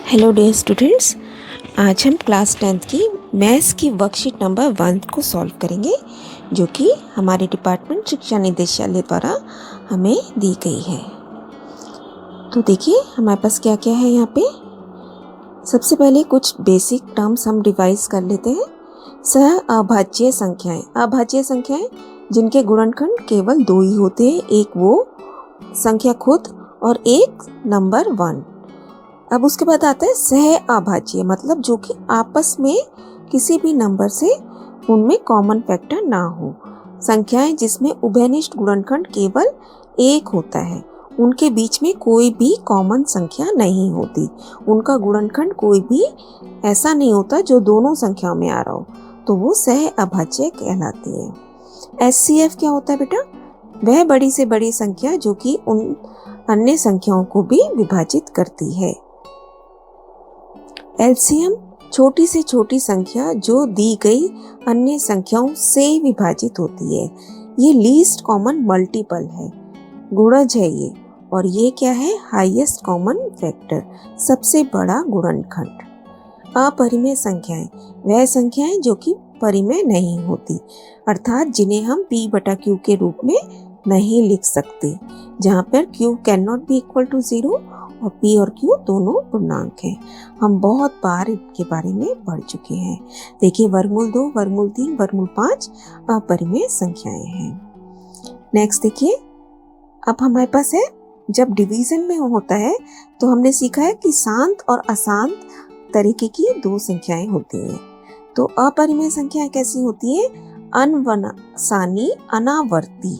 Hello dear students, आज हम class 10th की मैथ्स की वर्कशीट नंबर 1 को सॉल्व करेंगे, जो कि हमारे डिपार्टमेंट शिक्षा निदेशालय द्वारा हमें दी गई है। तो देखिए हमारे पास क्या क्या है यहाँ पे। सबसे पहले कुछ बेसिक टर्म्स हम रिवाइज कर लेते हैं। सह अभाज्य संख्याएं, अभाज्य संख्याएं जिनके गुणनखंड केवल 2 ही होते हैं, एक वो संख्या खुद और एक नंबर 1। अब उसके बाद आता है सह अभाज्य, मतलब जो कि आपस में किसी भी नंबर से उनमें कॉमन फैक्टर ना हो। संख्याएं जिसमें उभयनिष्ठ गुणनखंड केवल एक होता है, उनके बीच में कोई भी कॉमन संख्या नहीं होती, उनका गुणनखंड कोई भी ऐसा नहीं होता जो दोनों संख्याओं में आ रहा हो, तो वो सह अभाज्य कहलाती है। एचसीएफ क्या होता है बेटा? वह बड़ी से बड़ी संख्या जो कि उन अन्य संख्याओं को भी विभाजित करती है। एलसीएम छोटी से छोटी संख्या जो दी गई अन्य संख्याओं से विभाजित होती है। ये लीस्ट कॉमन मल्टीपल है, गुणज है ये, और ये क्या है? हाईएस्ट कॉमन फैक्टर, सबसे बड़ा गुणनखंड। अपरिमेय संख्याएं वह संख्याएं जो कि परिमेय नहीं होती, अर्थात जिन्हें हम p बटा q के रूप में नहीं लिख सकते, जहाँ पर q can not be equal to 0 और p और q दोनों पूर्णांक हैं। हम बहुत बार इनके बारे में पढ़ चुके हैं। देखिए वर्गमूल 2, वर्गमूल 3, वर्गमूल 5 अपरिमेय संख्याएं हैं। नेक्स्ट देखिए, अब हमारे पास है जब डिवीजन में होता है तो हमने सीखा है कि शांत और अशांत तरीके की दो संख्याएं होती हैं। तो अपरिमेय संख्याएं कैसी होती है? अनवसानी अनावर्ती,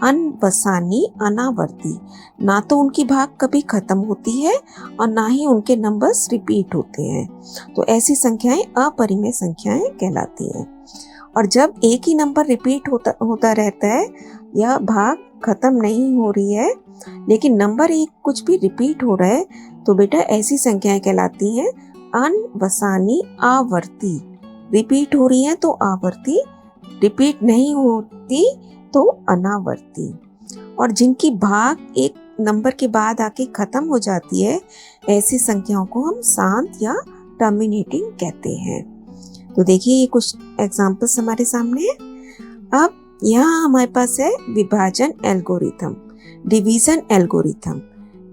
अनवसानी अनावर्ती, ना तो उनकी भाग कभी खत्म होती है और ना ही उनके नंबर्स रिपीट होते हैं, तो ऐसी संख्याएं अपरिमेय संख्याएं कहलाती हैं। और जब एक ही नंबर रिपीट होता रहता है या भाग खत्म नहीं हो रही है लेकिन नंबर एक कुछ भी रिपीट हो रहा है, तो बेटा ऐसी संख्याएं कहलाती हैं अनवसानी आवर्ती। रिपीट हो रही है तो आवर्ती, रिपीट नहीं होती तो अनावर्ती। और जिनकी भाग एक नंबर के बाद आके खत्म हो जाती है, ऐसी संख्याओं को हम शांत या टर्मिनेटिंग कहते हैं। तो देखिए ये कुछ एग्जांपल्स हमारे सामने है। अब यहाँ हमारे पास है विभाजन एल्गोरिथम, डिवीजन एल्गोरिथम,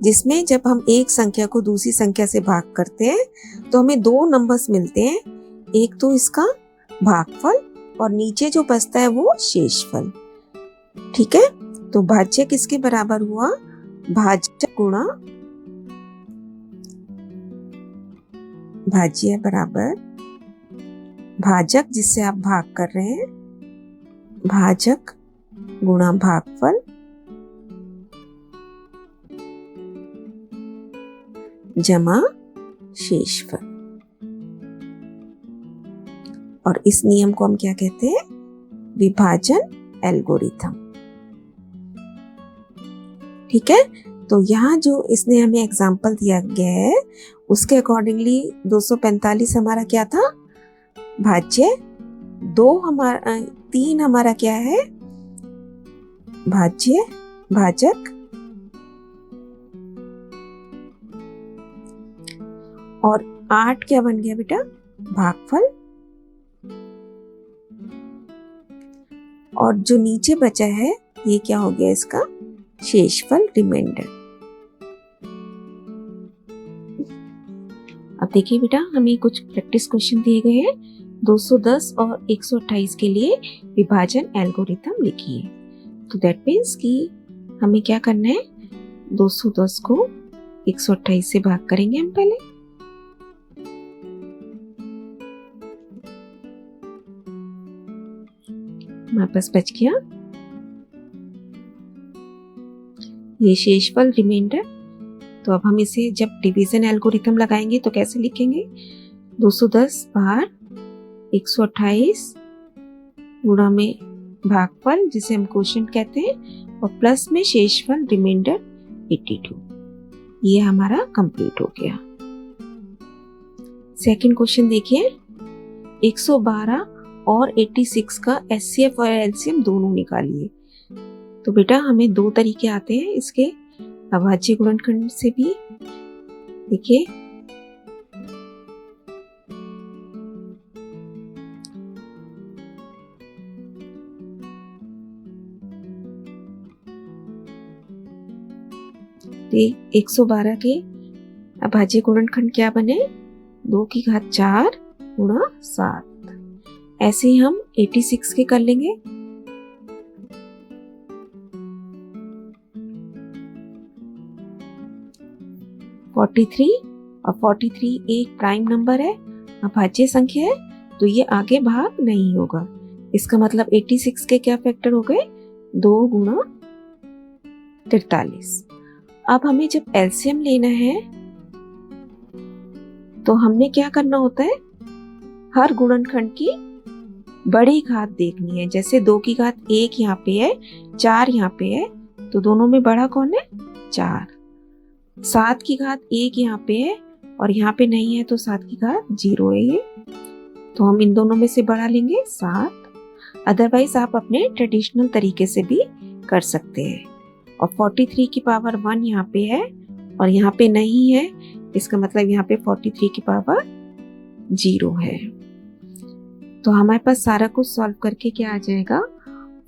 जिसमें जब हम एक संख्या को दूसरी संख्या से भाग करते हैं तो हमें दो नंबर्स मिलते हैं, एक तो इसका भागफल और नीचे जो बचता है वो शेषफल। ठीक है, तो भाज्य किसके बराबर हुआ? भाज्य गुणा भाज्य बराबर भाजक जिससे आप भाग कर रहे हैं, भाजक गुणा भागफल जमा शेषफल। और इस नियम को हम क्या कहते हैं? विभाजन एल्गोरिथम। ठीक है, तो यहाँ जो इसने हमें एग्जाम्पल दिया गया है उसके अकॉर्डिंगली 245 हमारा क्या था? भाज्य। 3 हमारा क्या है? भाज्य भाजक, और 8 क्या बन गया बेटा? भागफल। और जो नीचे बचा है ये क्या हो गया? इसका शेषफल, रिमाइंडर। अब देखिए बेटा, हमें कुछ प्रैक्टिस क्वेश्चन दिए गए हैं। 210 और 128 के लिए विभाजन एल्गोरिथम लिखिए। तो दैट मीन्स कि हमें क्या करना है? 210 को 128 से भाग करेंगे हम पहले। हमारे पास बच गया ये शेषफल, रिमाइंडर। तो अब हम इसे जब डिवीजन एल्गोरिथम लगाएंगे तो कैसे लिखेंगे? 210 बार 128 गुणा में भागफल जिसे हम क्वोशिएंट कहते हैं और प्लस में शेषफल, रिमाइंडर 82। ये हमारा कंप्लीट हो गया। सेकंड क्वेश्चन देखिए, 112 और 86 का एचसीएफ और एलसीएम दोनों निकालिए। तो बेटा हमें दो तरीके आते हैं इसके अभाज्य गुणनखंड से भी। देखिए तो 112 के अभाज्य गुणनखंड क्या बने? 2 की घात 4 गुणा 7। ऐसे ही हम 86 के कर लेंगे। और 43 एक प्राइम नंबर है, अभाज्य संख्या है, तो ये आगे भाग नहीं होगा। इसका मतलब 86 के क्या फैक्टर हो गए? 2 गुणा 43। अब हमें जब एलसीएम लेना है तो हमने क्या करना होता है? हर गुणनखंड की बड़ी घात देखनी है। जैसे 2 की घात 1 यहाँ पे है, 4 यहाँ पे है, तो दोनों में बड़ा कौन है? 4। 7 की घात 1 यहाँ पे है और यहाँ पे नहीं है, तो 7 की घात 0 है ये, तो हम इन दोनों में से बड़ा लेंगे 7। अदरवाइज आप अपने ट्रेडिशनल तरीके से भी कर सकते हैं। और 43 की पावर 1 यहाँ पे है और यहाँ पे नहीं है, इसका मतलब यहाँ पे 43 की पावर 0 है। तो हमारे पास सारा कुछ सॉल्व करके क्या आ जाएगा?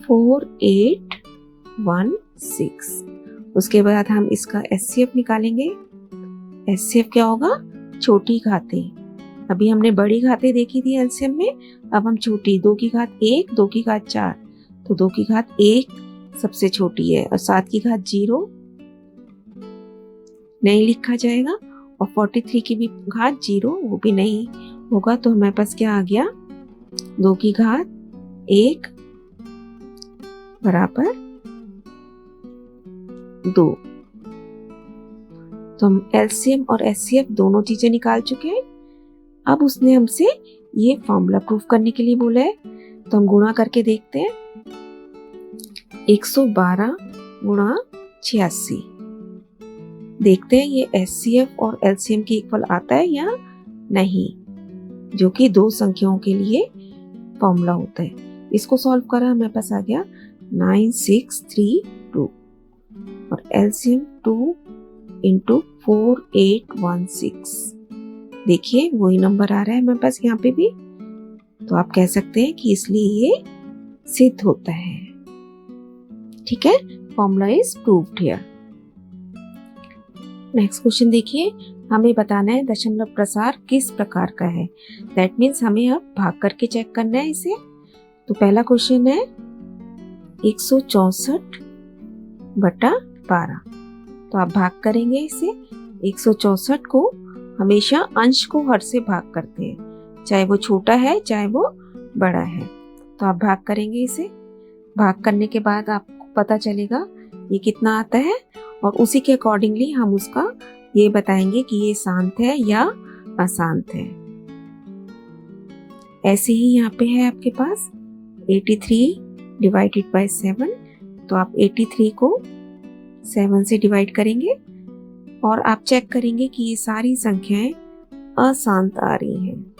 4816। उसके बाद हम इसका एचसीएफ निकालेंगे। एचसीएफ क्या होगा? छोटी घातें। अभी हमने बड़ी घातें देखी थी एलसीएम में, अब हम छोटी 2 की घात 1, 2 की घात 4, तो 2 की घात 1 सबसे छोटी है और 7 की घात 0 नहीं लिखा जाएगा और 43 की भी घात 0 वो भी नहीं होगा। तो हमारे पास क्या आ गया? 2 की घात 1 बराबर 2। तो हम एलसीएम और एचसीएफ दोनों चीजें निकाल चुके हैं। अब उसने हमसे ये फॉर्मूला प्रूफ करने के लिए बोला है, तो हम गुणा करके देखते हैं। 112 गुणा 86, देखते हैं ये एचसीएफ और एलसीएम के इक्वल आता है या नहीं, जो कि दो संख्याओं के लिए फॉर्मूला होता है। इसको सॉल्व करा, हमारे पास आ गया 9632 और एलसीएम 2 इंटू 4816। देखिए वही नंबर आ रहा है हमारे पास यहाँ पे भी, तो आप कह सकते हैं कि इसलिए ये सिद्ध होता है। ठीक है, formula is proved here. Next question देखिए, हमें बताना है दशमलव प्रसार किस प्रकार का है। दैट मीन्स हमें अब भाग करके चेक करना है इसे। तो पहला क्वेश्चन है 164/12, तो आप भाग करेंगे इसे। 164 को हमेशा अंश को हर से भाग करते हैं, चाहे वो छोटा है चाहे वो बड़ा है। तो आप भाग करेंगे इसे। भाग करने के बाद आपको पता चलेगा ये कितना आता है और उसी के अकॉर्डिंगली हम उसका ये बताएंगे कि ये शांत है या अशांत है। ऐसे ही यहाँ पे है आपके पास 83 डिवाइडेड बाय 7, तो आप 83 को 7 से डिवाइड करेंगे और आप चेक करेंगे कि ये सारी संख्याएं अशांत आ रही हैं।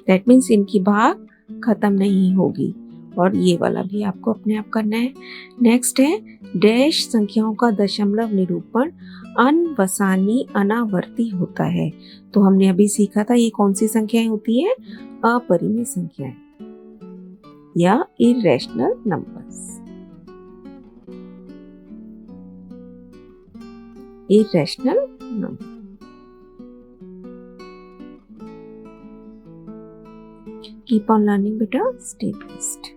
दैट मीन्स इनकी भाग खत्म नहीं होगी और ये वाला भी आपको अपने आप करना है। नेक्स्ट है डैश संख्याओं का दशमलव निरूपण अनवसानी अनावर्ती होता है। तो हमने अभी सीखा था ये कौन सी संख्याएं होती हैं? अपरिमेय संख्याएं या irrational numbers. Irrational number. Keep on learning, beta. Stay blessed.